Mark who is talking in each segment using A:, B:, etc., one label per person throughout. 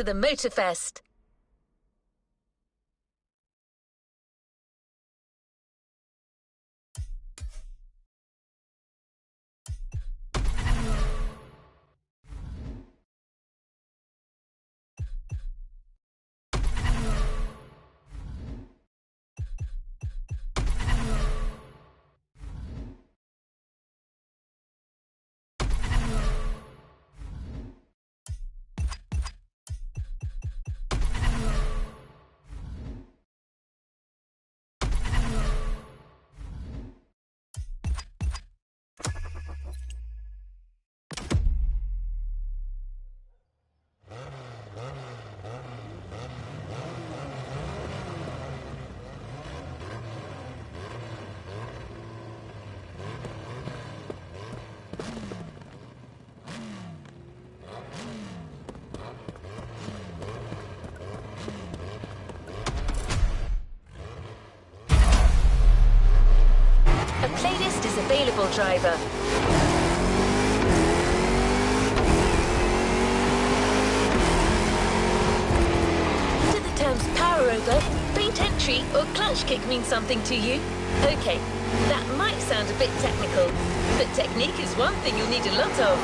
A: to the MOTORFEST. A playlist is available, driver. Do the terms power over, faint entry or clutch kick mean something to you? Okay, that might sound a bit technical, but technique is one thing you'll need a lot of.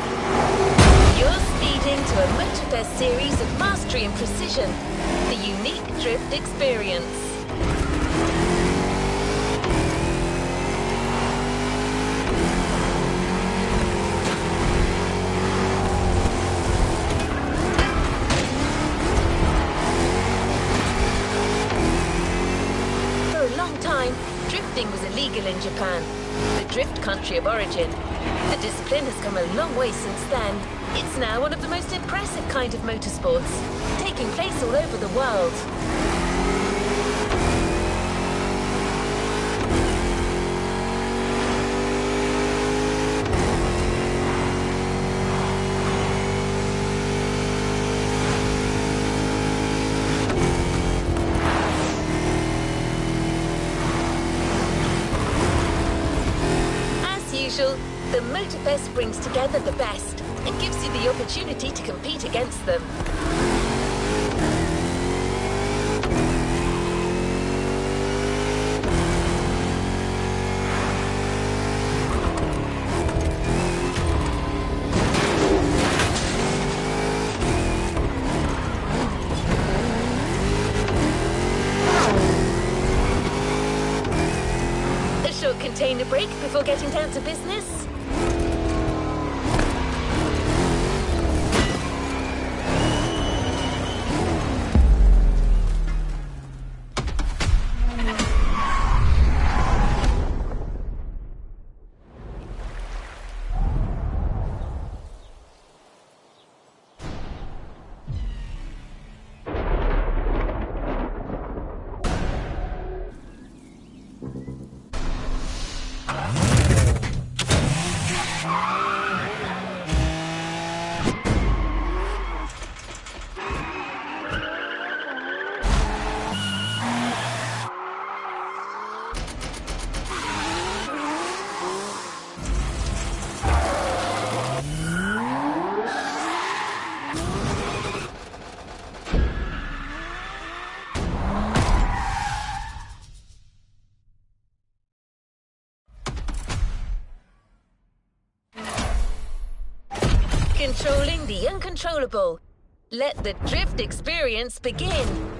A: You're speeding to a MOTORFEST series of mastery and precision, the unique drift experience. Drifting was illegal in Japan, the drift country of origin. The discipline has come a long way since then. It's now one of the most impressive kind of motorsports, taking place all over the world. The MOTORFEST brings together the best and gives you the opportunity to compete against them. A short container break before getting down to business. Controlling the uncontrollable. Let the drift experience begin.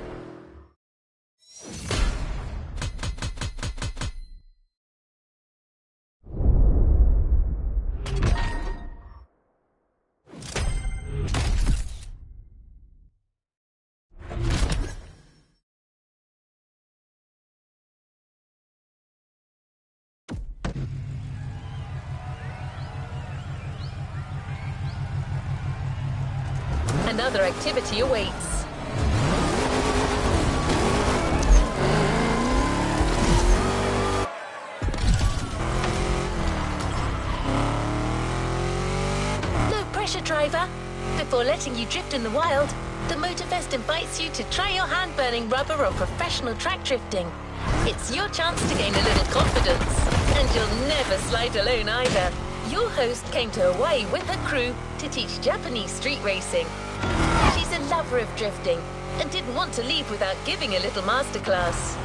A: Another activity awaits. No pressure, driver. Before letting you drift in the wild, the MOTORFEST invites you to try your hand-burning rubber or professional track drifting. It's your chance to gain a little confidence, and you'll never slide alone either. Your host came to Hawaii with her crew to teach Japanese street racing. She's a lover of drifting and didn't want to leave without giving a little masterclass.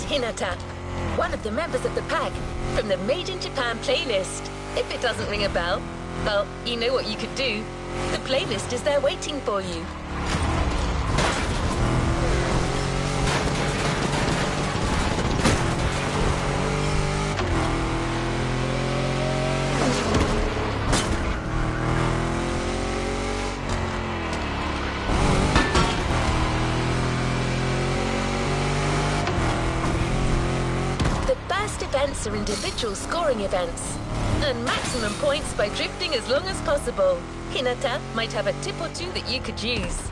A: Hinata, one of the members of the pack from the Made in Japan playlist. If it doesn't ring a bell, well, you know what you could do. The playlist is there waiting for you. Events are individual scoring events. Earn maximum points by drifting as long as possible. Hinata might have a tip or two that you could use.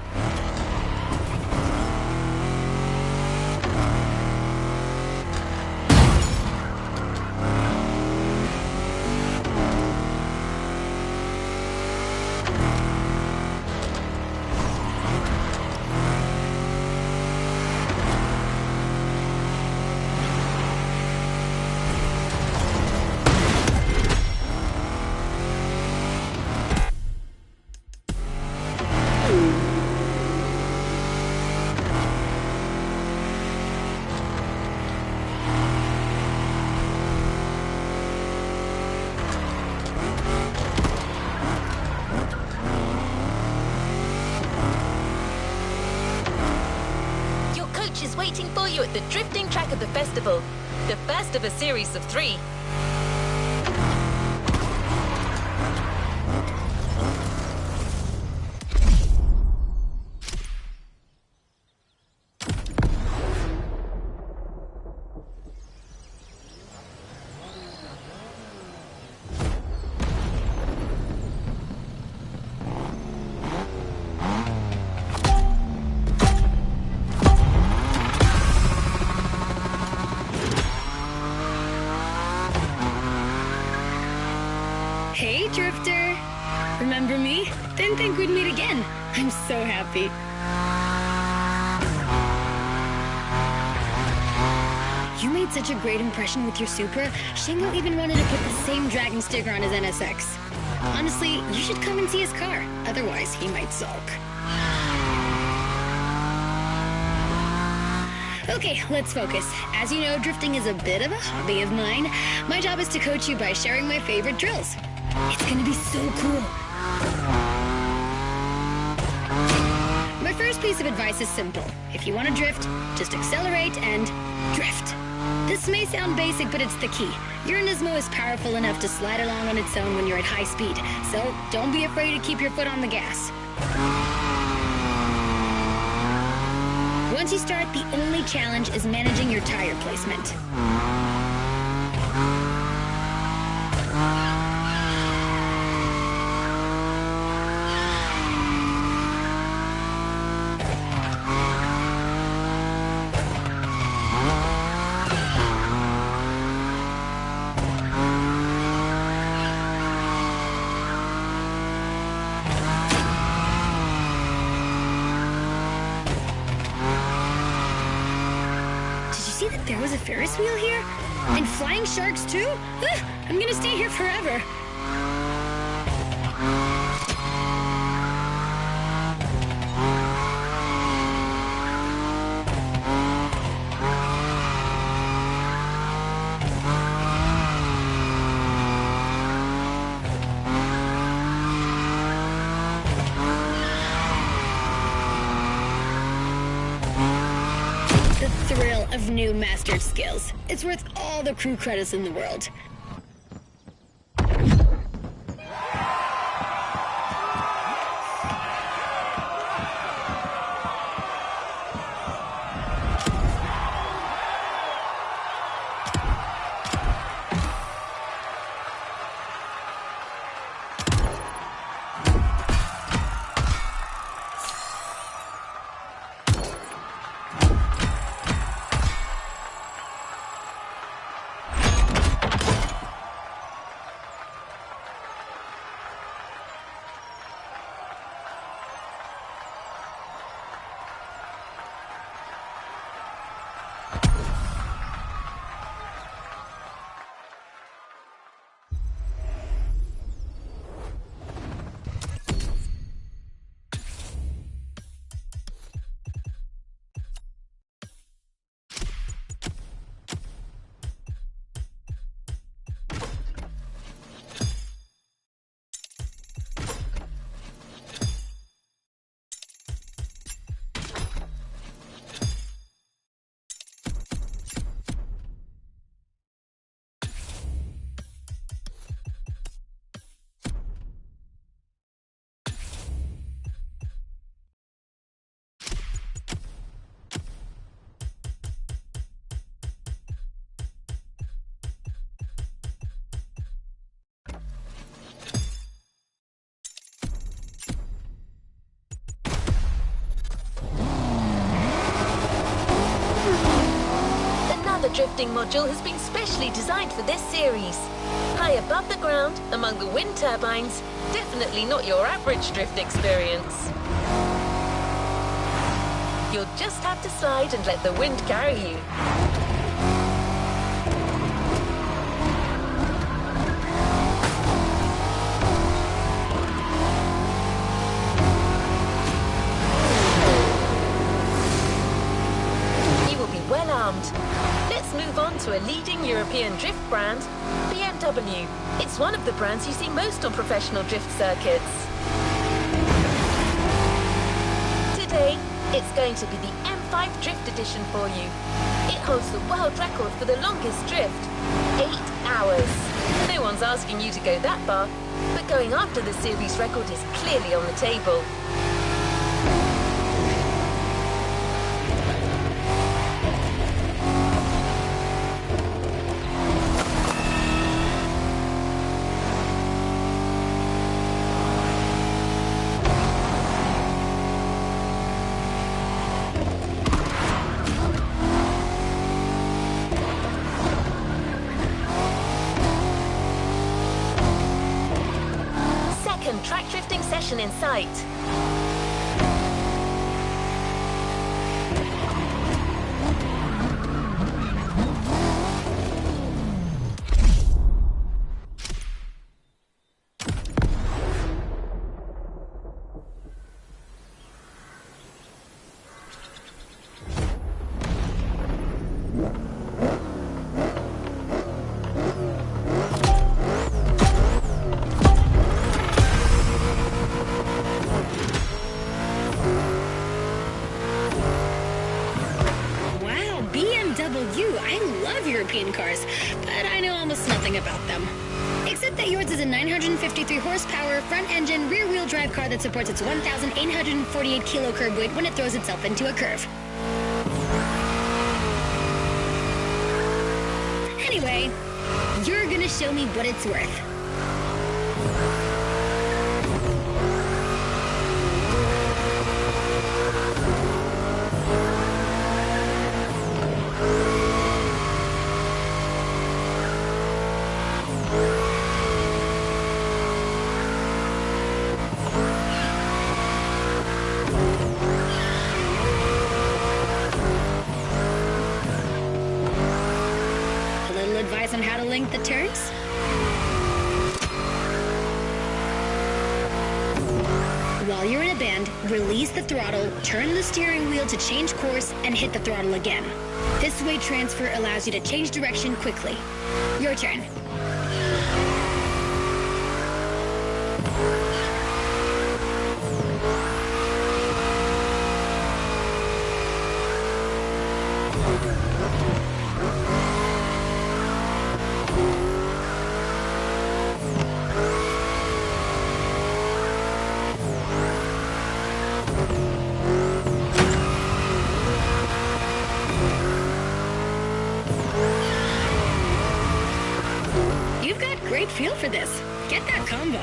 A: Is waiting for you at the drifting track of the festival, the first of a series of 3.
B: Hey, Drifter! Remember me? Didn't think we'd meet again. I'm so happy. You made such a great impression with your Supra, Shingo even wanted to put the same Dragon sticker on his NSX. Honestly, you should come and see his car. Otherwise, he might sulk. Okay, let's focus. As you know, drifting is a bit of a hobby of mine. My job is to coach you by sharing my favorite drills. It's gonna be so cool. My first piece of advice is simple. If you want to drift, just accelerate and drift. This may sound basic, but it's the key. Your Nismo is powerful enough to slide along on its own when you're at high speed, so don't be afraid to keep your foot on the gas. Once you start, the only challenge is managing your tire placement. There was a Ferris wheel here? And flying sharks too? I'm gonna stay here forever. Thrill of new mastered skills. It's worth all the crew credits in the world.
A: drifting module has been specially designed for this series. High above the ground, among the wind turbines, definitely not your average drift experience. You'll just have to slide and let the wind carry you. Well armed. Let's move on to a leading European drift brand, BMW. It's one of the brands you see most on professional drift circuits. Today, it's going to be the M5 Drift Edition for you. It holds the world record for the longest drift, 8 hours. No one's asking you to go that far, but going after the series record is clearly on the table. Track drifting session in sight.
B: I love European cars, but I know almost nothing about them. Except that yours is a 953 horsepower, front-engine, rear-wheel drive car that supports its 1,848 kilo curb weight when it throws itself into a curve. Anyway, you're gonna show me what it's worth. Advice on how to link the turns? While you're in a bend, release the throttle, turn the steering wheel to change course, and hit the throttle again. This weight transfer allows you to change direction quickly. Your turn. You've got great feel for this. Get that combo.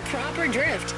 B: Proper drift.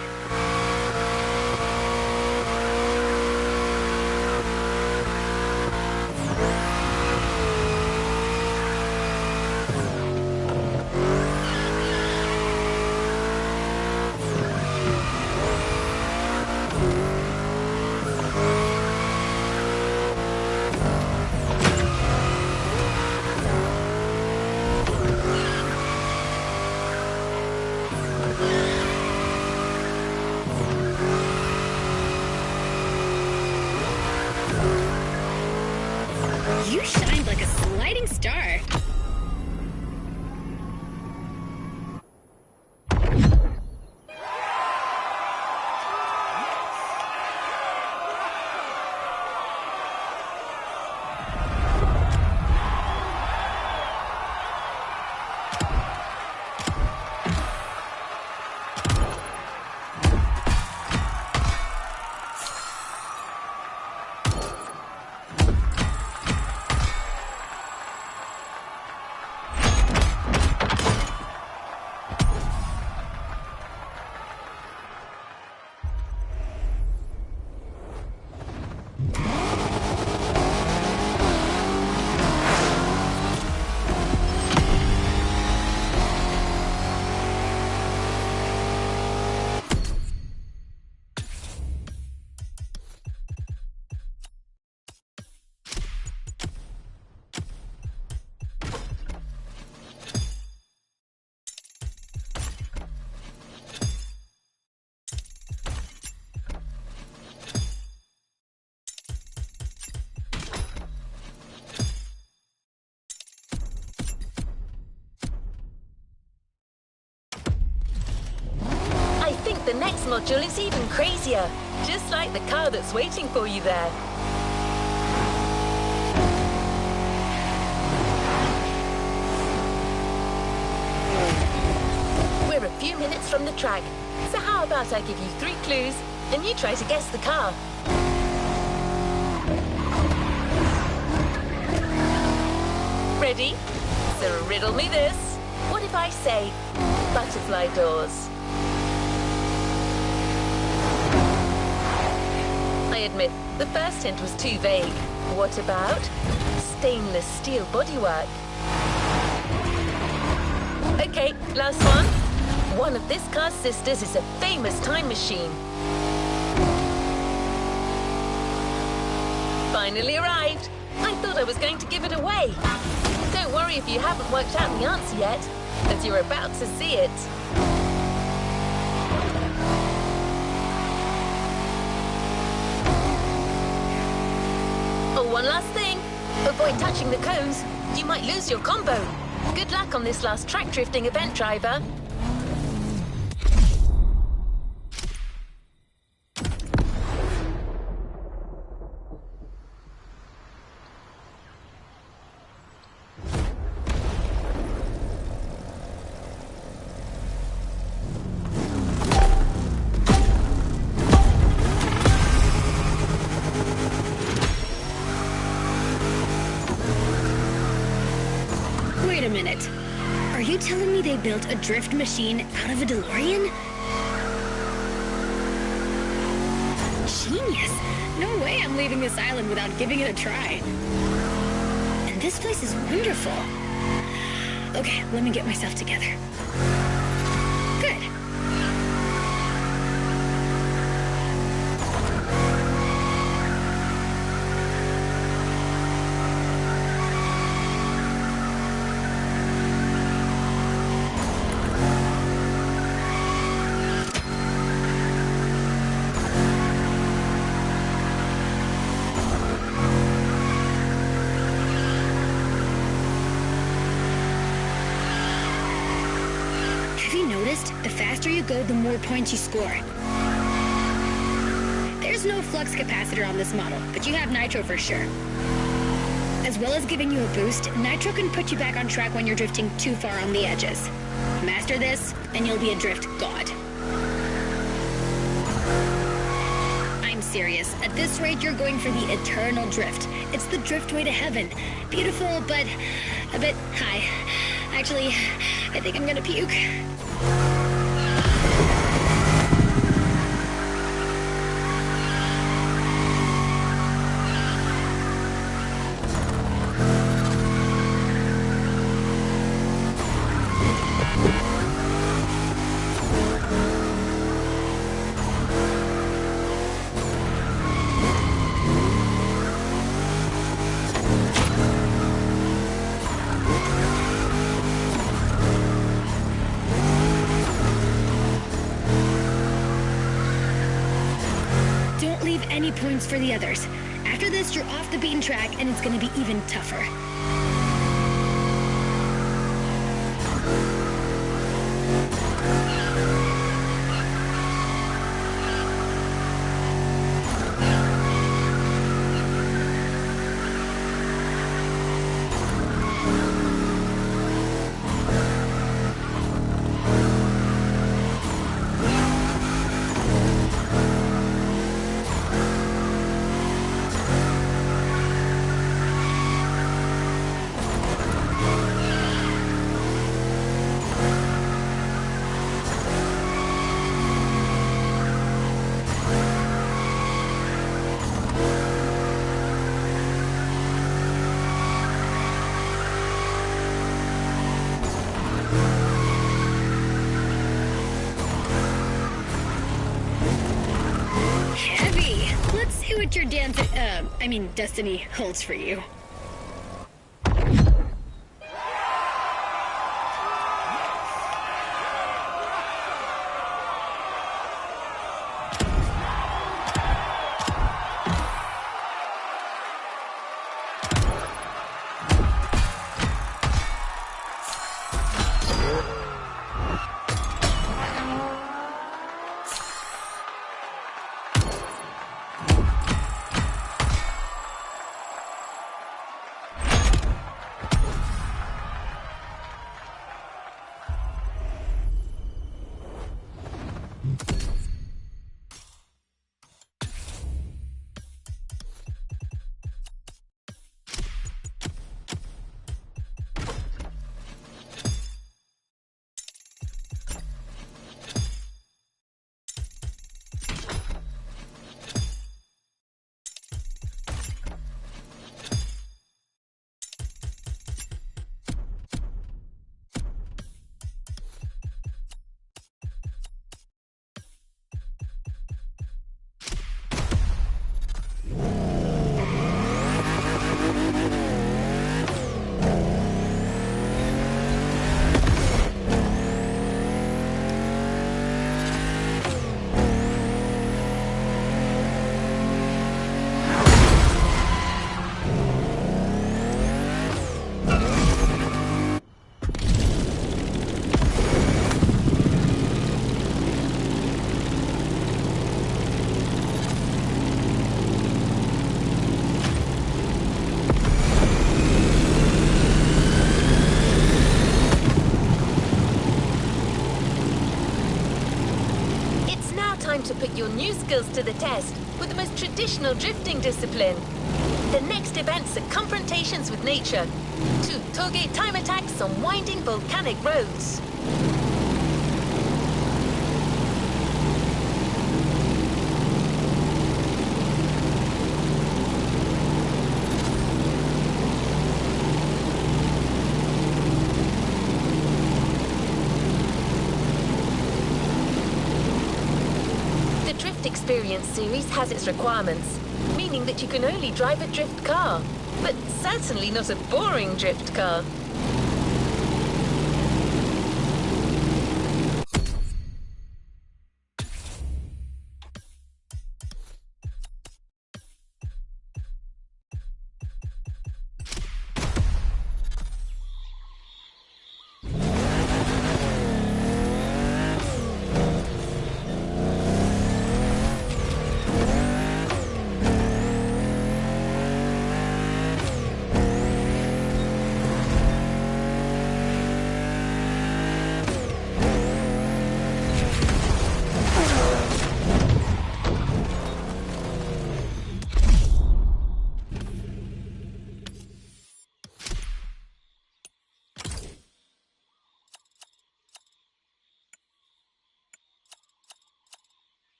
B: You shined like a sliding star.
A: module is even crazier, just like the car that's waiting for you there. We're a few minutes from the track, so how about I give you 3 clues and you try to guess the car? Ready? So riddle me this. What if I say butterfly doors? I admit, the first hint was too vague. What about stainless steel bodywork? Okay, last one. One of this car's sisters is a famous time machine. Finally arrived. I thought I was going to give it away. Don't worry if you haven't worked out the answer yet, as you're about to see it. Oh, one last thing. Avoid touching the cones. You might lose your combo. Good luck on this last track drifting event, driver.
B: Wait a minute. Are you telling me they built a drift machine out of a DeLorean? Genius! No way I'm leaving this island without giving it a try. And this place is wonderful. Okay, let me get myself together. Good. The faster you go, the more points you score. There's no flux capacitor on this model, but you have nitro for sure. As well as giving you a boost, nitro can put you back on track when you're drifting too far on the edges. Master this, and you'll be a drift god. I'm serious. At this rate, you're going for the eternal drift. It's the driftway to heaven. Beautiful, but a bit high. Actually, I think I'm gonna puke. Any points for the others. After this, you're off the beaten track, and it's gonna be even tougher. What your destiny holds for you.
A: skills to the test with the most traditional drifting discipline. The next events are confrontations with nature. 2 toge time attacks on winding volcanic roads. Experience series has its requirements, meaning that you can only drive a drift car, but certainly not a boring drift car.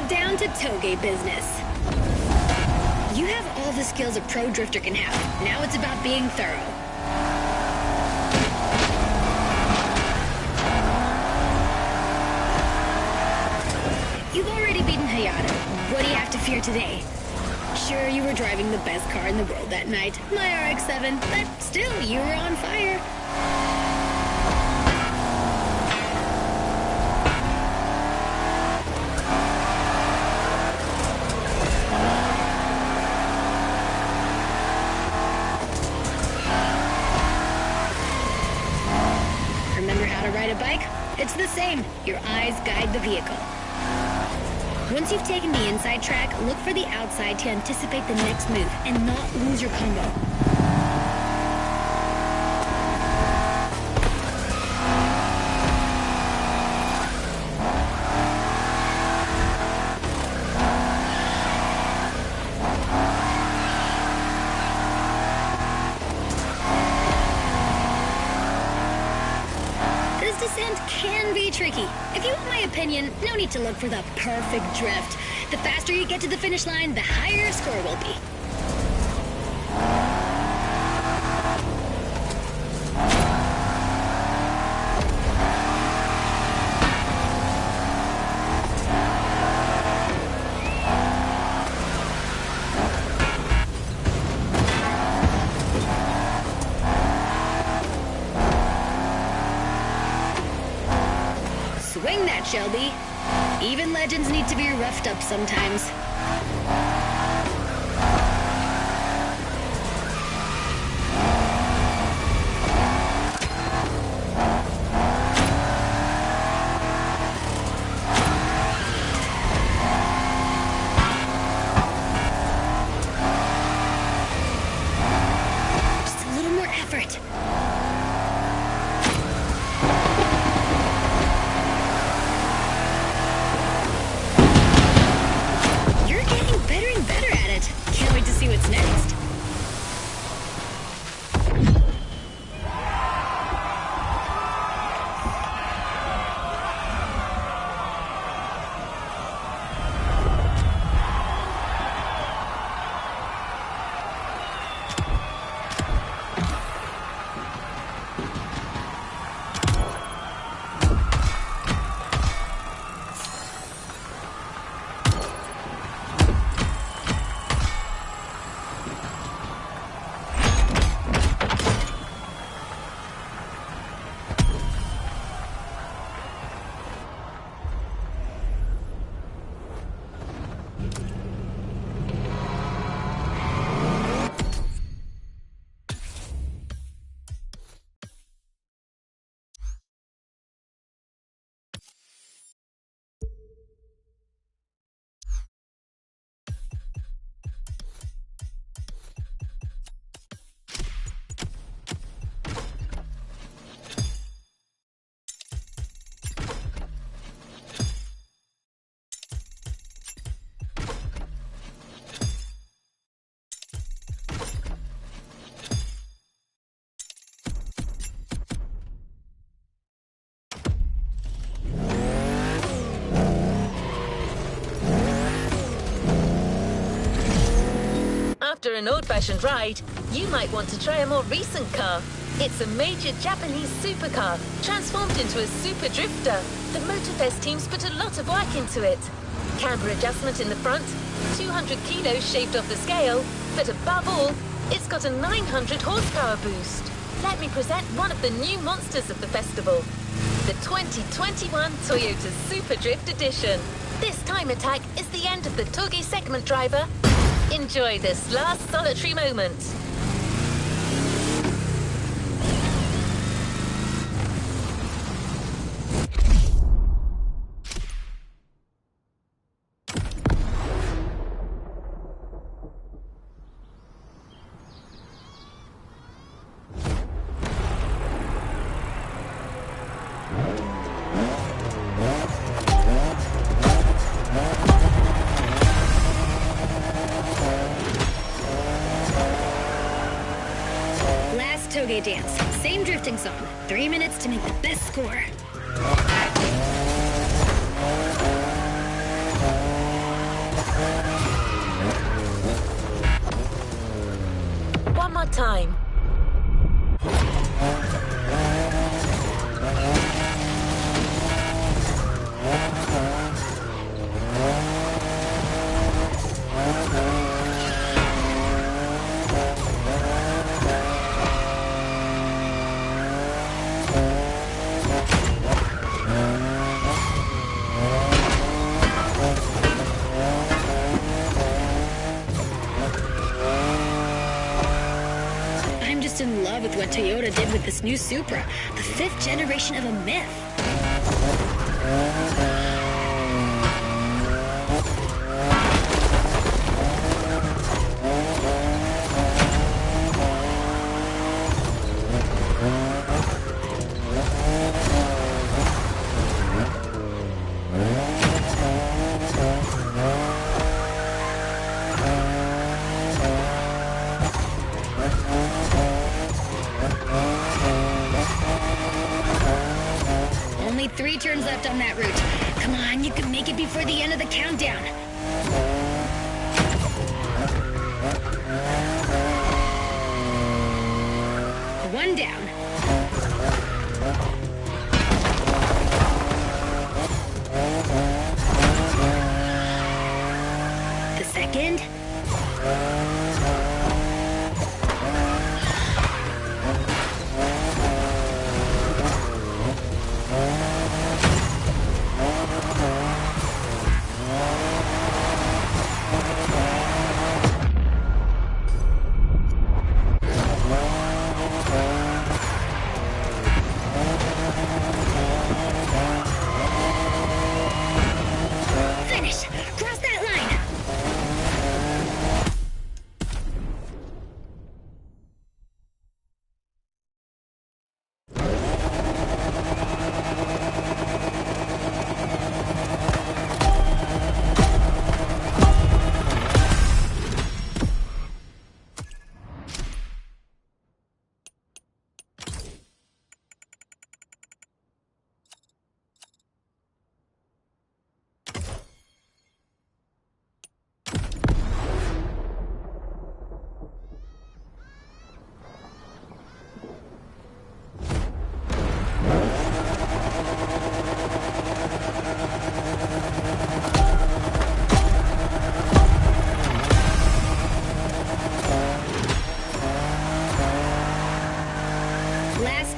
B: Down to toge business. You have all the skills a pro drifter can have. Now it's about being thorough. You've already beaten Hayata. What do you have to fear today? Sure, you were driving the best car in the world that night, my RX-7, but still, you were on fire. Ride a bike? It's the same. Your eyes guide the vehicle. Once you've taken the inside track, look for the outside to anticipate the next move and not lose your combo. Descent can be tricky. If you want my opinion, no need to look for the perfect drift. The faster you get to the finish line, the higher your score will be. Swing that, Shelby. Even legends need to be roughed up sometimes. Just a little more effort.
A: After an old-fashioned ride, you might want to try a more recent car. It's a major Japanese supercar, transformed into a super drifter. The MOTORFEST teams put a lot of work into it. Camber adjustment in the front, 200 kilos shaved off the scale, but above all, it's got a 900 horsepower boost. Let me present one of the new monsters of the festival, the 2021 Toyota Super Drift Edition. This time attack is the end of the Toge segment, driver. Enjoy this last solitary moment.
B: Toge dance. Same drifting song. 3 minutes to make the best score.
A: One more time.
B: In love with what Toyota did with this new Supra, the 5th generation of a myth. Only 3 turns left on that route. Come on, you can make it before the end of the countdown. One down. The second.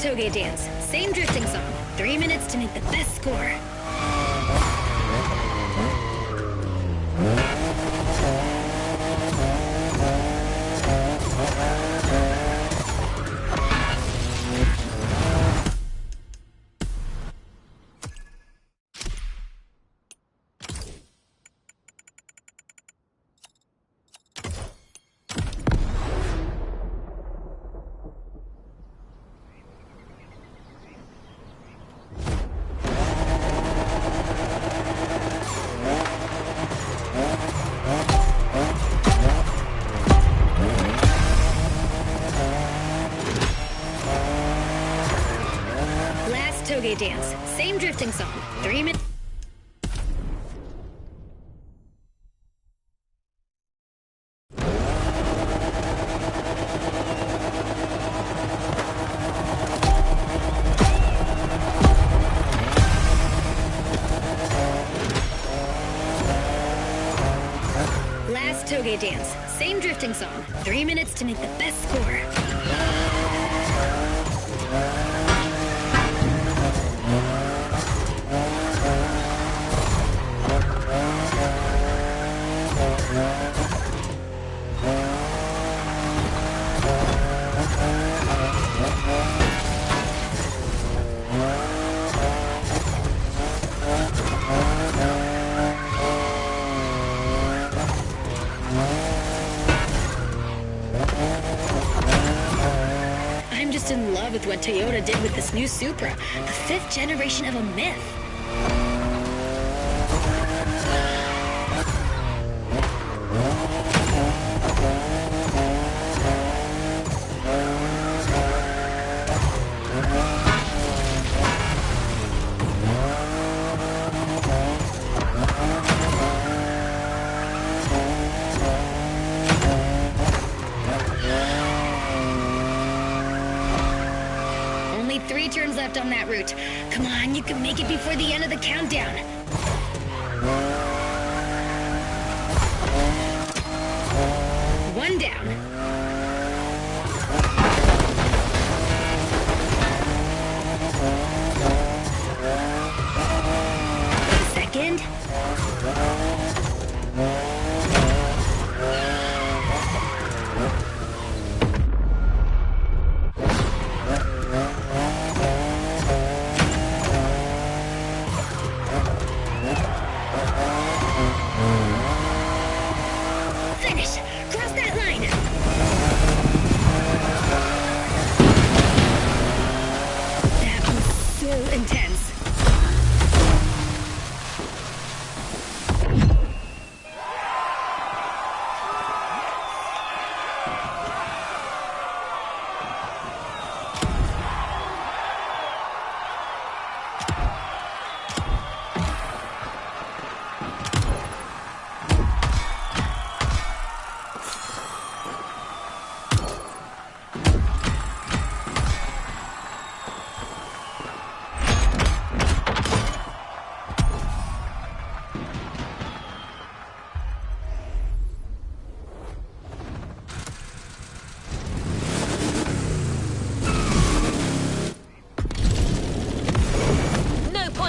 B: Toge dance. Same drifting song. 3 minutes to make the best score. Toge dance. Same drifting song. 3 minutes. a dance. Same drifting song. 3 minutes to make the best score. I'm just in love with what Toyota did with this new Supra, the 5th generation of a myth. Only 3 turns left on that route. Come on, you can make it before the end of the countdown. One down. Second. Finish! Cross that line! That was so intense.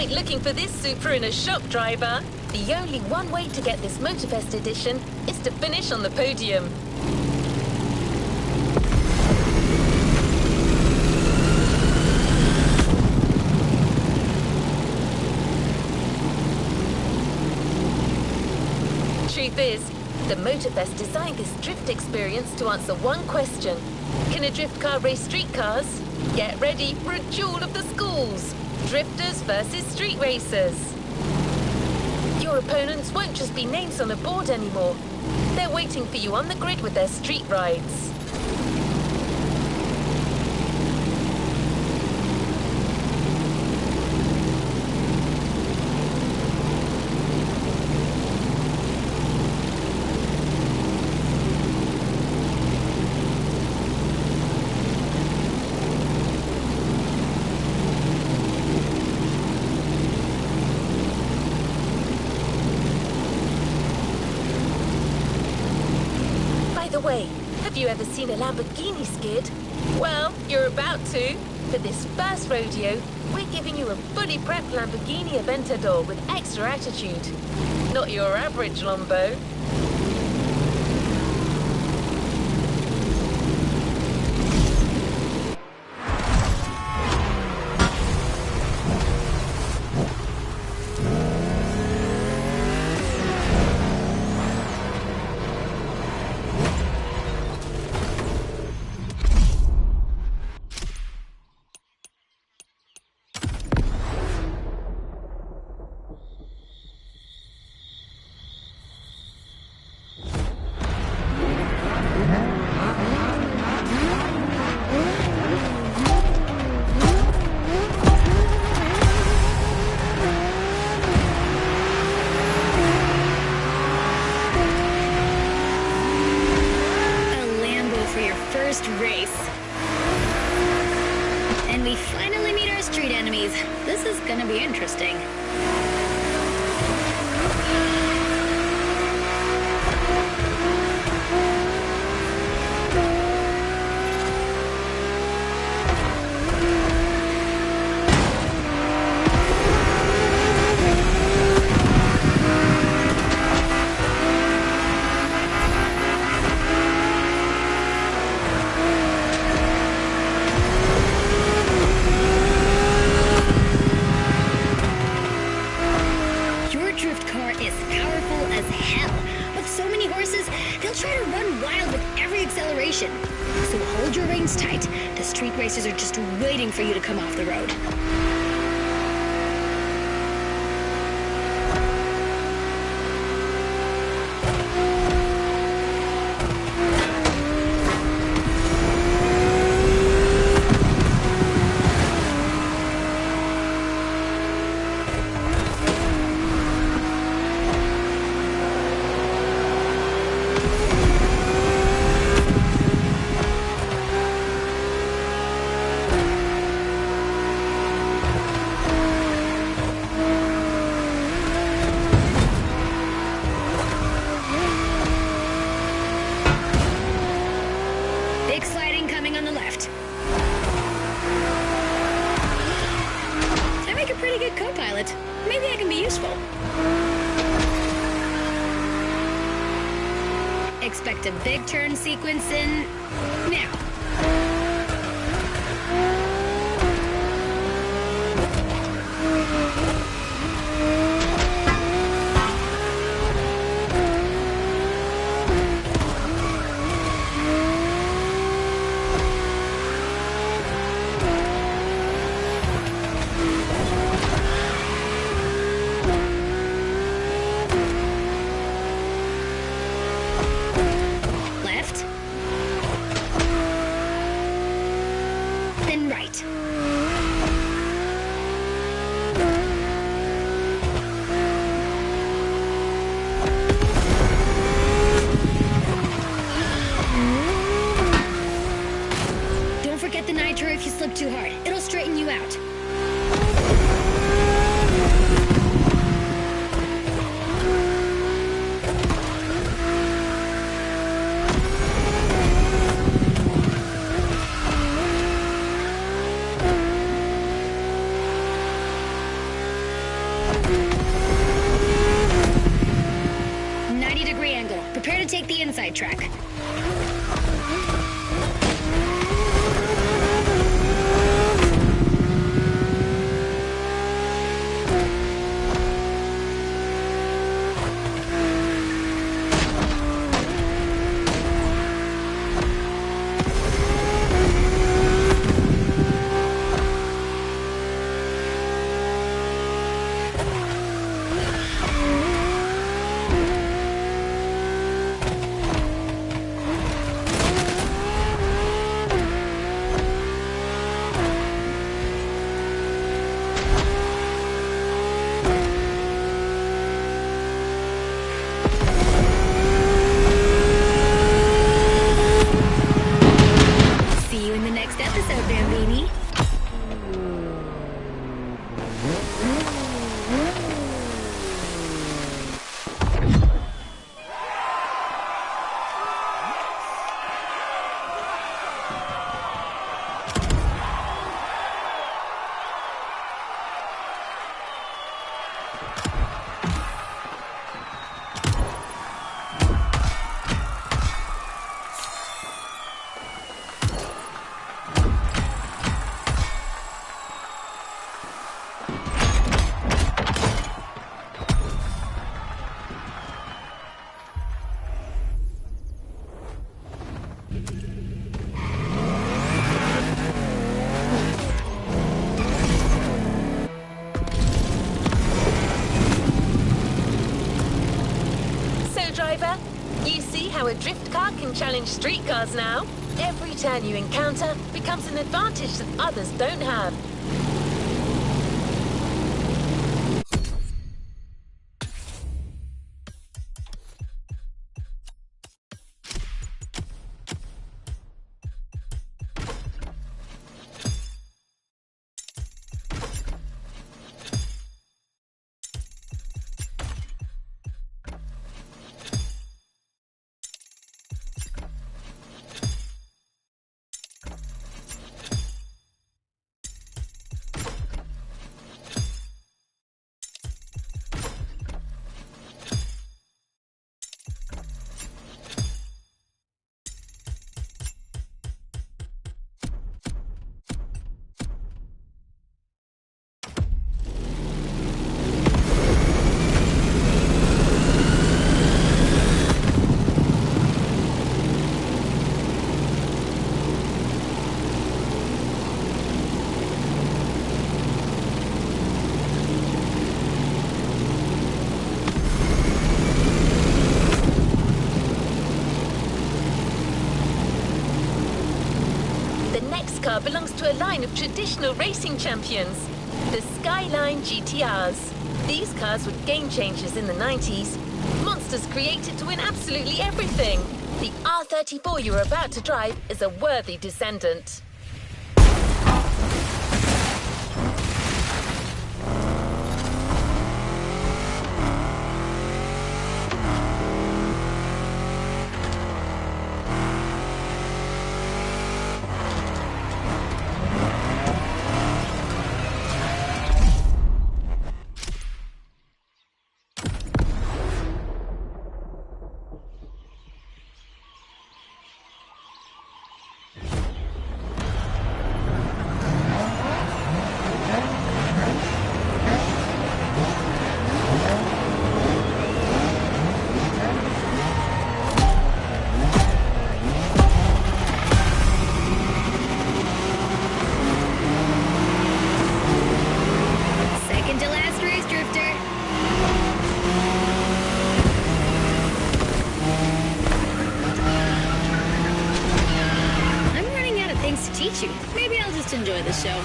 A: Looking for this Supra in a shop, driver. The only one way to get this MOTORFEST edition is to finish on the podium. Truth is, the MOTORFEST designed this drift experience to answer one question. Can a drift car race street cars? Get ready for a duel of the schools. Drifters versus street racers. Your opponents won't just be names on a board anymore. They're waiting for you on the grid with their street rides. By the way, have you ever seen a Lamborghini skid? Well, you're about to. For this first rodeo, we're giving you a fully prepped Lamborghini Aventador with extra attitude. Not your average Lambo. Race. And we finally meet our street enemies. This is gonna be interesting.
B: are just waiting for you to come off the road. Maybe I can be useful. Expect a big turn sequence in now. If you slip too hard, it'll straighten you out. '90-degree angle. Prepare to take the inside track.
A: Driver, you see how a drift car can challenge street cars now? Every turn you encounter becomes an advantage that others don't have. to a line of traditional racing champions, the Skyline GTRs. These cars were game changers in the 90s. Monsters created to win absolutely everything. The R34 you're about to drive is a worthy descendant.
B: Maybe I'll just enjoy the show.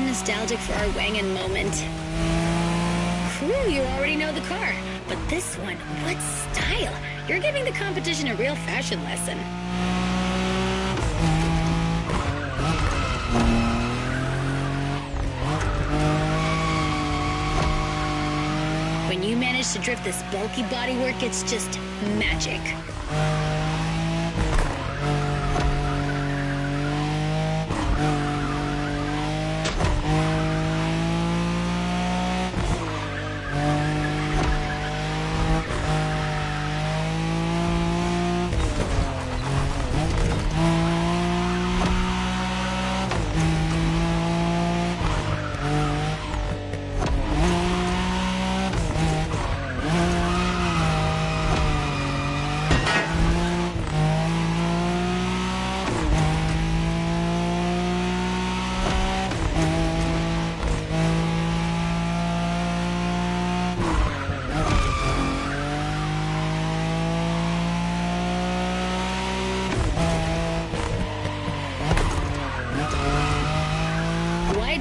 B: Nostalgic for our Wangan moment. Whew, you already know the car. But this one, what style? You're giving the competition a real fashion lesson. When you manage to drift this bulky bodywork, it's just magic.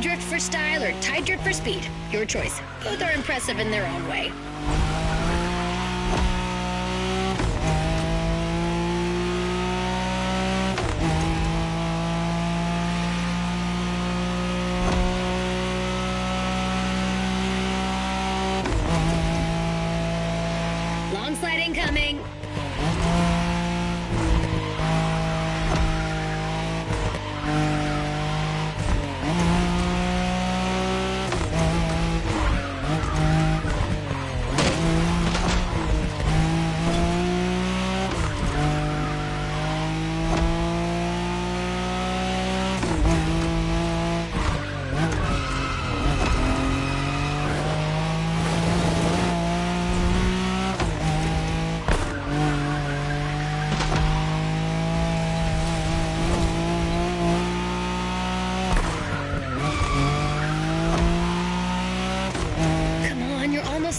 B: Drift for style or tight drift for speed. Your choice. Both are impressive in their own way. Long slide incoming.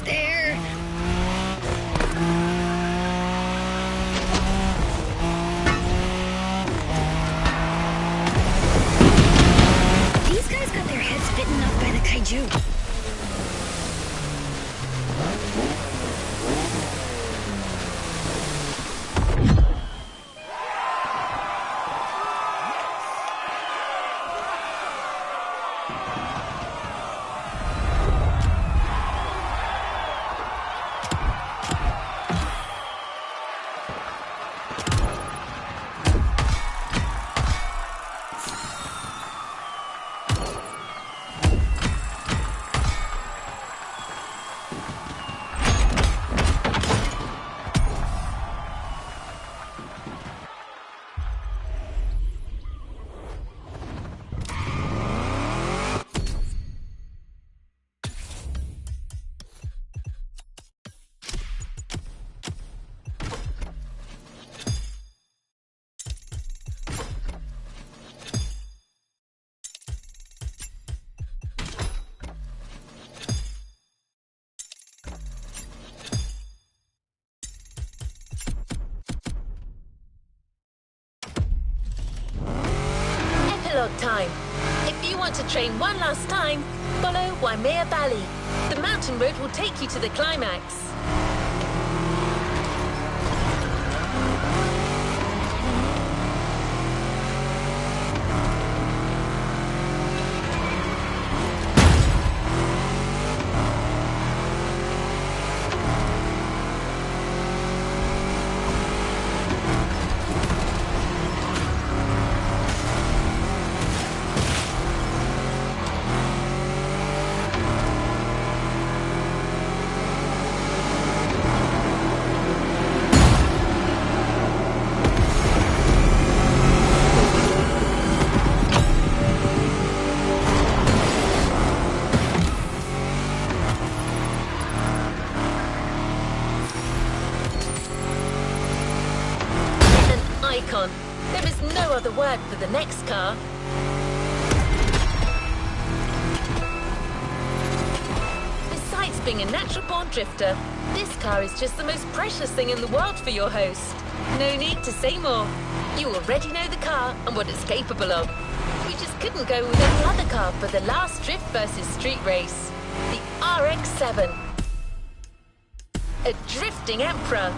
B: There. These guys got their heads bitten off by the kaiju.
A: log time. If you want to train one last time, follow Waimea Valley. The mountain road will take you to the climax. Icon. There is no other word for the next car. Besides being a natural-born drifter, this car is just the most precious thing in the world for your host. No need to say more. You already know the car and what it's capable of. We just couldn't go with any other car for the last drift versus street race. The RX-7. A drifting emperor.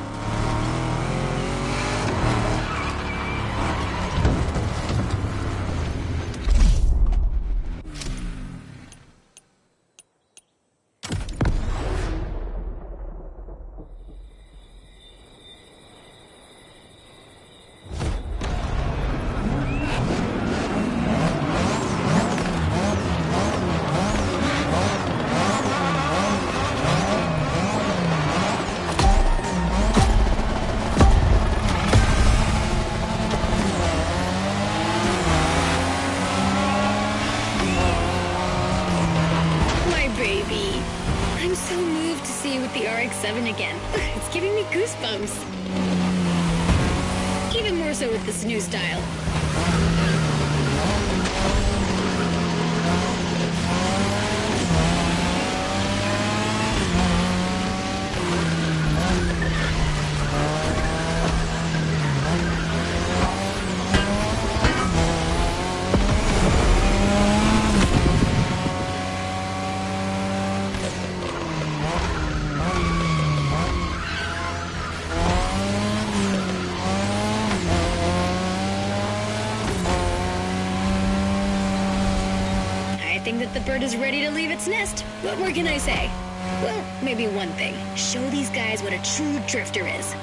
B: I'm so moved to see you with the RX-7 again. It's giving me goosebumps. Even more so with this new style. I think that the bird is ready to leave its nest. What more can I say? Well, maybe one thing. Show these guys what a true drifter is.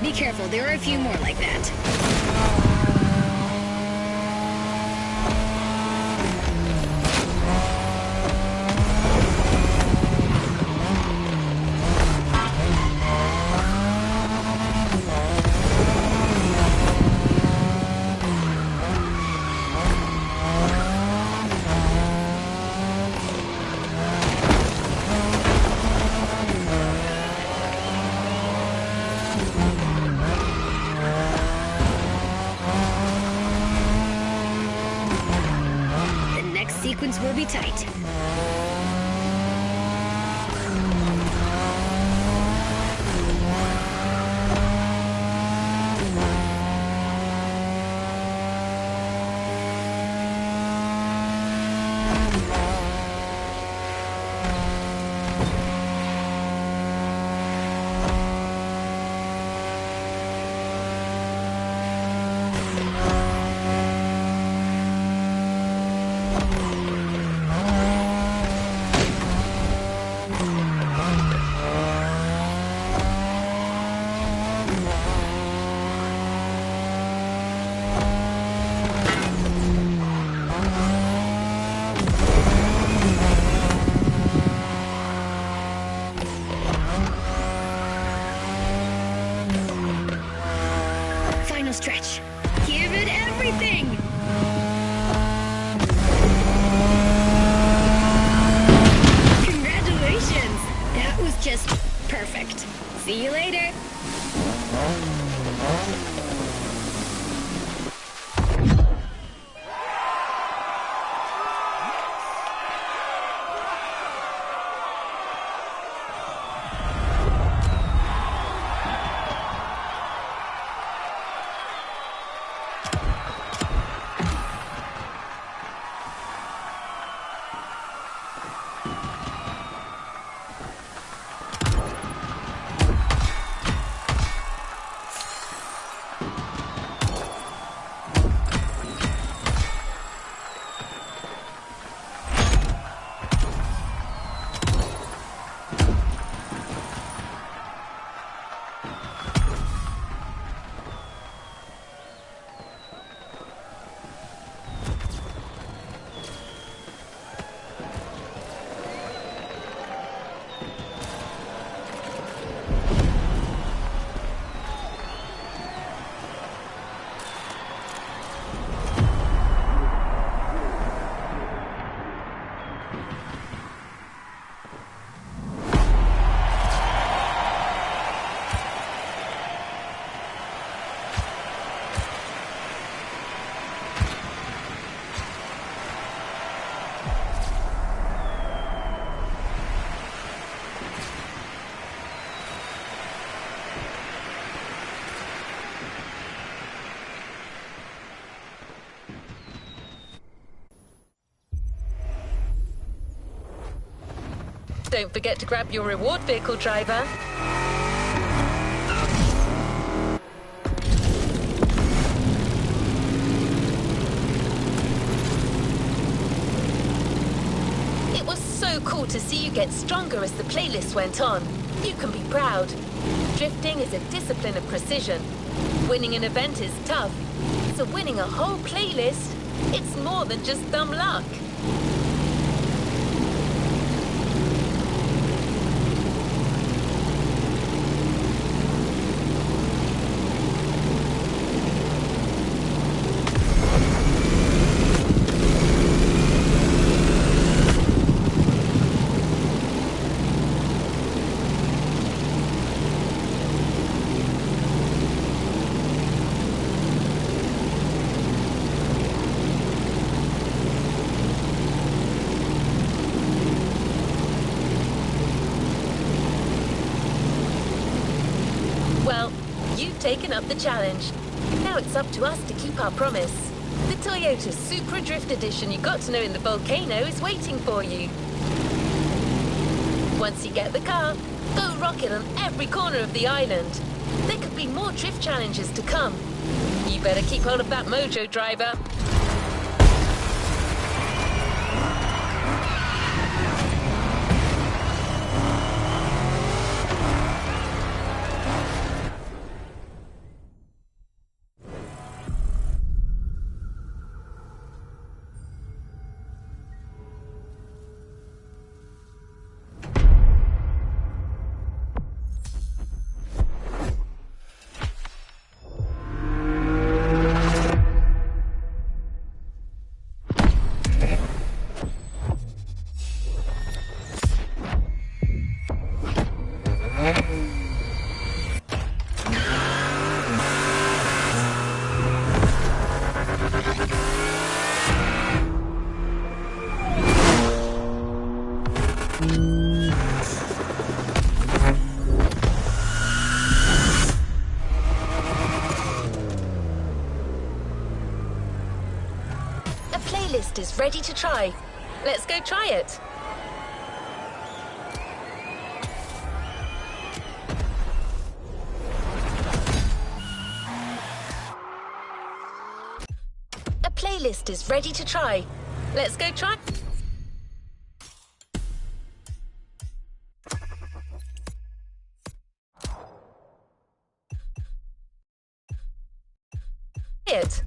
B: Be careful, there are a few more like that. Sequence will be tight.
A: Don't forget to grab your reward vehicle, driver. It was so cool to see you get stronger as the playlist went on. You can be proud. Drifting is a discipline of precision. Winning an event is tough. So winning a whole playlist, it's more than just dumb luck. Well, you've taken up the challenge. Now it's up to us to keep our promise. The Toyota Supra Drift Edition you got to know in the volcano is waiting for you. Once you get the car, go rock it on every corner of the island. There could be more drift challenges to come. You better keep hold of that mojo, driver. A playlist is ready to try. Let's go try it. A playlist is ready to try. Let's go try it.